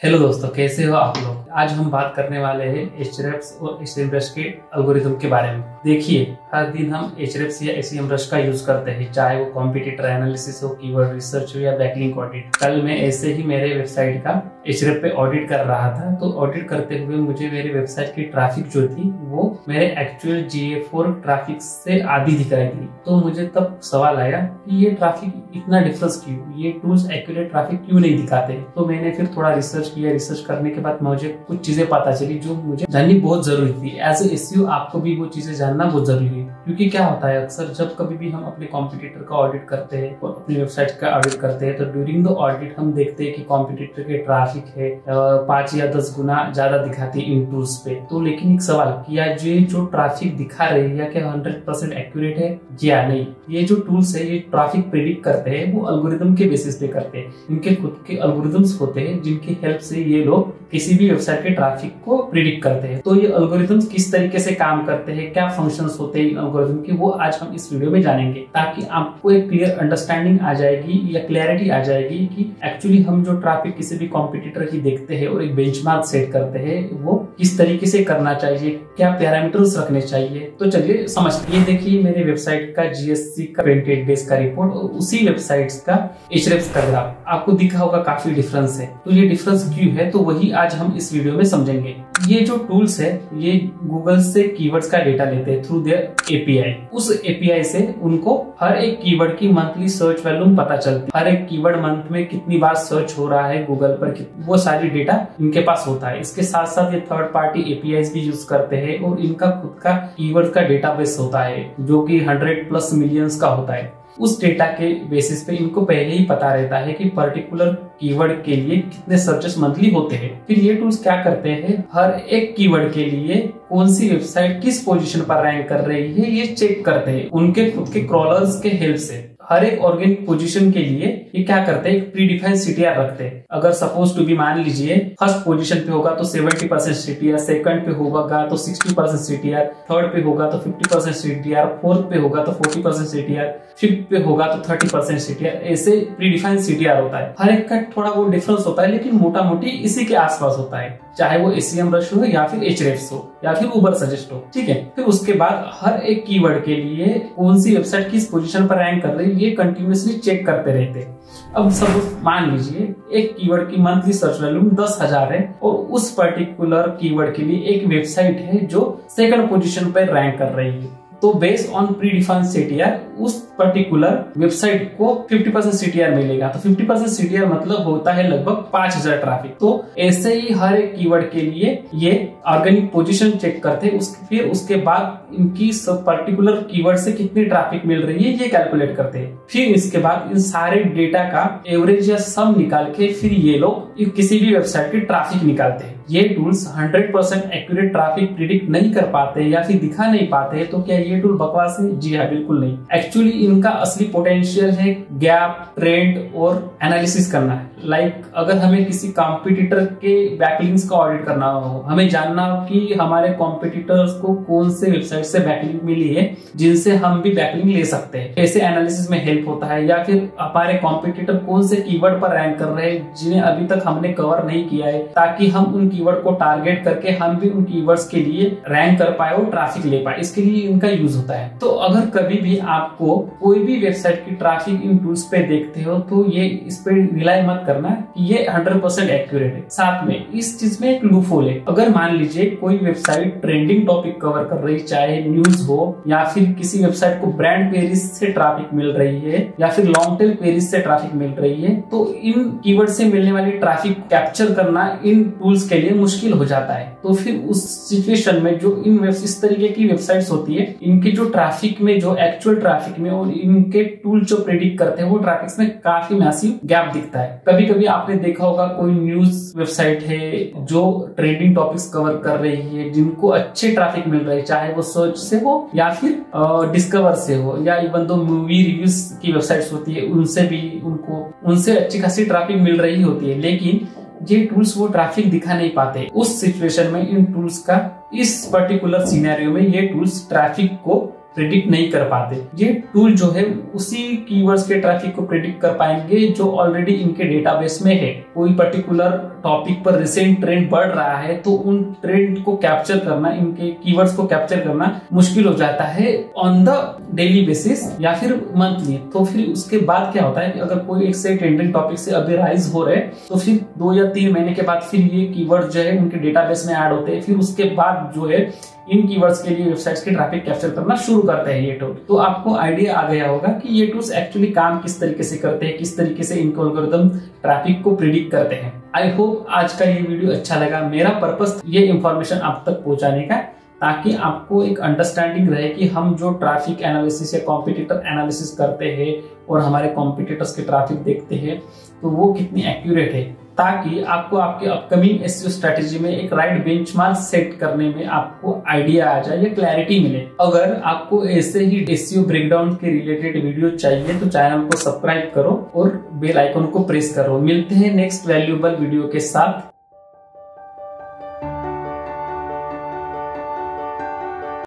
Hello दोस्तों, कैसे हो आप लोग। आज हम बात करने वाले हैं एचरेफ्स और एसईएमरुश के एल्गोरिथम के बारे में। देखिए, हर दिन हम एचरेफ्स या एसईएमरुश का यूज करते हैं, चाहे वो कॉम्पिटिटर एनालिसिस हो, कीवर्ड रिसर्च हो या बैकलिंक ऑडिट। कल मैं ऐसे ही मेरे वेबसाइट का एचरेफ पे ऑडिट कर रहा था, तो ऑडिट करते हुए मुझे मेरी वेबसाइट की ट्रैफिक जो थी वो मेरे एक्चुअल GA4 ट्रैफिक से आधी दिखाई दी। तो मुझे तब सवाल आया कि ये ट्रैफिक इतना डिफरेंस क्यों, ये टूल्स एक्यूरेट ट्रैफिक क्यों नहीं दिखाते। तो मैंने फिर थोड़ा रिसर्च किया। रिसर्च करने के बाद मुझे कुछ चीजें पता चली जो मुझे जाननी बहुत जरूरी थी। एज ए एसईओ आपको भी वो चीजें जानना बहुत जरूरी है, क्योंकि क्या होता है अक्सर जब कभी भी हम अपने कॉम्पिटिटर का ऑडिट करते हैं और अपनी वेबसाइट का ऑडिट करते हैं, तो ड्यूरिंग द ऑडिट हम देखते हैं कि कॉम्पिटिटर के ट्रैफिक है 5 या 10 गुना ज्यादा दिखाती है इन टूल्स पे। तो लेकिन एक सवाल, क्या ये जो ट्रैफिक दिखा रहे हैं या क्या 100% एक्यूरेट है या नहीं। ये जो टूल्स है ये ट्रैफिक प्रेडिक्ट करते हैं, वो एल्गोरिथम के बेसिस पे करते हैं। इनके खुद के एल्गोरिथम्स होते हैं जिनकी हेल्प से ये लोग किसी भी वेबसाइट के ट्रैफिक को प्रिडिक्ट करते हैं। तो ये एल्गोरिथम्स किस तरीके से काम करते हैं, क्या फंक्शंस होते हैं इन एल्गोरिथम के, वो आज हम इस वीडियो में जानेंगे, ताकि आपको एक क्लियर अंडरस्टैंडिंग आ जाएगी या क्लैरिटी आ जाएगी कि एक्चुअली हम जो ट्रैफिक किसी भी कॉम्पिटिटर की देखते हैं और एक बेंचमार्क सेट करते हैं, वो किस तरीके से करना चाहिए, क्या पैरामीटर्स रखने चाहिए। तो चलिए समझते हैं। ये देखिए मेरे वेबसाइट का GSC का 28 डेज का रिपोर्ट और उसी वेबसाइट का एचरेफ्स का ग्राफ। आपको दिखा होगा काफी डिफरेंस है। तो ये डिफरेंस क्यों है, तो वही आज हम इस वीडियो में समझेंगे। ये जो टूल्स है ये गूगल से कीवर्ड्स का डेटा लेते हैं थ्रू देयर API। उस API से उनको हर एक कीवर्ड की मंथली सर्च वैल्यूम पता चलती है। हर एक कीवर्ड मंथ में कितनी बार सर्च हो रहा है गूगल पर, वो सारी डेटा इनके पास होता है। इसके साथ साथ ये थर्ड पार्टी APIs भी यूज करते हैं और इनका खुद का कीवर्ड का डेटाबेस होता है जो कि 100+ मिलियंस का होता है। उस डेटा के बेसिस पे इनको पहले ही पता रहता है कि पर्टिकुलर कीवर्ड के लिए कितने सर्चेस मंथली होते हैं। फिर ये टूल्स क्या करते हैं, हर एक कीवर्ड के लिए कौन सी वेबसाइट किस पोजीशन पर रैंक कर रही है ये चेक करते हैं उनके खुद के क्रॉलर्स के हेल्प से। हर एक ऑर्गेनिक पोजीशन के लिए ये क्या करते हैं, एक प्री डिफाइंड CTR रखते हैं। अगर सपोज टू बी मान लीजिए फर्स्ट पोजीशन पे होगा तो 70% CTR, सेकंड पे होगा तो 60% CTR, थर्ड पे होगा तो 50% CTR, फोर्थ पे होगा तो 40% CTR, फिफ्थ पे होगा तो 30% CTR। ऐसे प्री डिफाइंड CTR होता है। हर एक का थोड़ा वो डिफरेंस होता है, लेकिन मोटा मोटी इसी के आसपास होता है, चाहे वो एसईएमरुश हो या फिर एचरेफ्स हो या फिर उबरसजेस्ट हो। ठीक है। फिर उसके बाद हर एक कीवर्ड के लिए कौन सी वेबसाइट किस पोजीशन पर रैंक कर रही है ये कंटिन्यूअसली चेक करते रहते हैं। अब सब मान लीजिए एक कीवर्ड की मंथली सर्च वैल्यू 10,000 है और उस पर्टिकुलर कीवर्ड के लिए एक वेबसाइट है जो सेकंड पोजीशन पर रैंक कर रही है। तो based on pre defined CTR उस पर्टिकुलर वेबसाइट को 50% CTR मिलेगा। तो 50% CTR मतलब होता है लगभग 5,000 ट्रैफिक। तो ऐसे ही हर एक कीवर्ड के लिए ये ऑर्गेनिक पोजीशन चेक करते हैं। फिर उसके बाद इनकी सब पर्टिकुलर कीवर्ड से कितनी ट्रैफिक मिल रही है ये कैलकुलेट करते हैं। फिर इसके बाद इन सारे डेटा का एवरेज या सम निकाल के फिर ये लोग किसी भी वेबसाइट की ट्रैफिक निकालते हैं। ये टूल्स 100% एक्यूरेट ट्रैफिक प्रिडिक्ट नहीं कर पाते या फिर दिखा नहीं पाते, तो क्या ये टूल बकवास है? जी हाँ, बिल्कुल नहीं। एक्चुअली इनका असली पोटेंशियल है गैप, ट्रेंड और एनालिसिस करना है। लाइक अगर हमें किसी कॉम्पिटिटर के बैकलिंक्स का ऑडिट करना हो, हमें जानना हो कि हमारे कॉम्पिटिटर्स को कौन से वेबसाइट से बैकलिंक मिली है जिनसे हम भी बैकलिंक ले सकते हैं, ऐसे एनालिसिस में हेल्प होता है। या फिर हमारे कॉम्पिटिटर कौन से कीवर्ड पर रैंक कर रहे हैं जिन्हें अभी तक हमने कवर नहीं किया है, ताकि हम उन कीवर्ड को टारगेट करके हम भी उन कीवर्ड्स के लिए रैंक कर पाए और ट्रैफिक ले पाए, इसके लिए इनका यूज होता है। तो अगर कभी भी आपको कोई भी वेबसाइट की ट्रैफिक इन टूल्स पे देखते हो तो ये इस पे रिलाई मत करना कि ये 100% एक्यूरेट है। साथ में इस चीज में एक लूपहोल है। अगर मान लीजिए कोई वेबसाइट ट्रेंडिंग टॉपिक कवर कर रही, चाहे न्यूज हो या फिर किसी वेबसाइट को ब्रांड क्वेरीज से ट्रैफिक मिल रही है या फिर लॉन्ग टेल क्वेरीज से ट्रैफिक मिल रही है, तो इन कीवर्ड से मिलने वाली ट्रैफिक कैप्चर करना इन टूल्स के लिए मुश्किल हो जाता है। तो फिर उस सिचुएशन में जो इस तरीके की वेबसाइट्स होती है, इनके जो ट्रैफिक में, जो एक्चुअल ट्रैफिक में और इनके टूल जो प्रेडिक्ट करते हैं वो ट्रैफिक में काफी मैसिव गैप दिखता है। कभी कभी आपने देखा होगा कोई न्यूज वेबसाइट है जो ट्रेंडिंग टॉपिक्स कवर कर रही है, जिनको अच्छे ट्रैफिक मिल रहे हैं, चाहे वो सर्च से हो या फिर डिस्कवर से हो, या इवन दो मूवी रिव्यूज की वेबसाइट्स होती है उनसे भी उनसे अच्छी खासी ट्रैफिक मिल रही होती है, लेकिन ये टूल्स वो ट्रैफिक दिखा नहीं पाते। उस सिचुएशन में इन टूल्स का, इस पर्टिकुलर सिनेरियो में ये टूल्स ट्रैफिक को प्रेडिक्ट नहीं कर पाते। ये टूल जो है उसी कीवर्ड्स के ट्रैफिक को प्रेडिक्ट कर पाएंगे जो ऑलरेडी इनके डेटाबेस में है। कोई पर्टिकुलर टॉपिक पर रिसेंट ट्रेंड बढ़ रहा है तो उन ट्रेंड को कैप्चर करना, इनके कीवर्ड्स को कैप्चर करना मुश्किल हो जाता है ऑन द डेली बेसिस या फिर मंथली। तो फिर उसके बाद क्या होता है कि अगर कोई एक से ट्रेंडिंग टॉपिक से अभी राइज हो रहे तो फिर 2 या 3 महीने के बाद फिर ये कीवर्ड जो है उनके डेटाबेस में ऐड होते हैं। फिर उसके बाद जो है इन कीवर्ड्स के लिए वेबसाइट्स की ट्रैफिक कैप्चर करना शुरू करते हैं ये टूल। तो आपको आइडिया आ गया होगा कि ये टूल्स एक्चुअली काम किस तरीके से करते हैं, किस तरीके से इनके एल्गोरिथम ट्रैफिक को प्रिडिक्ट करते हैं। आई होप आज का ये वीडियो अच्छा लगा। मेरा पर्पस ये इंफॉर्मेशन आप तक पहुंचाने का ताकि आपको एक अंडरस्टैंडिंग रहे कि हम जो ट्रैफिक एनालिसिस या कॉम्पिटिटर एनालिसिस करते हैं और हमारे कॉम्पिटिटर्स के ट्रैफिक देखते हैं तो वो कितनी एक्यूरेट है, ताकि आपको आपके अपकमिंग एसईओ स्ट्रेटेजी में एक राइट बेंचमार्क सेट करने में आपको आइडिया आ जाए या क्लैरिटी मिले। अगर आपको ऐसे ही एसईओ ब्रेकडाउन के रिलेटेड वीडियो चाहिए तो चैनल को सब्सक्राइब करो और बेल आइकन को प्रेस करो। मिलते हैं नेक्स्ट वैल्यूएबल वीडियो के साथ।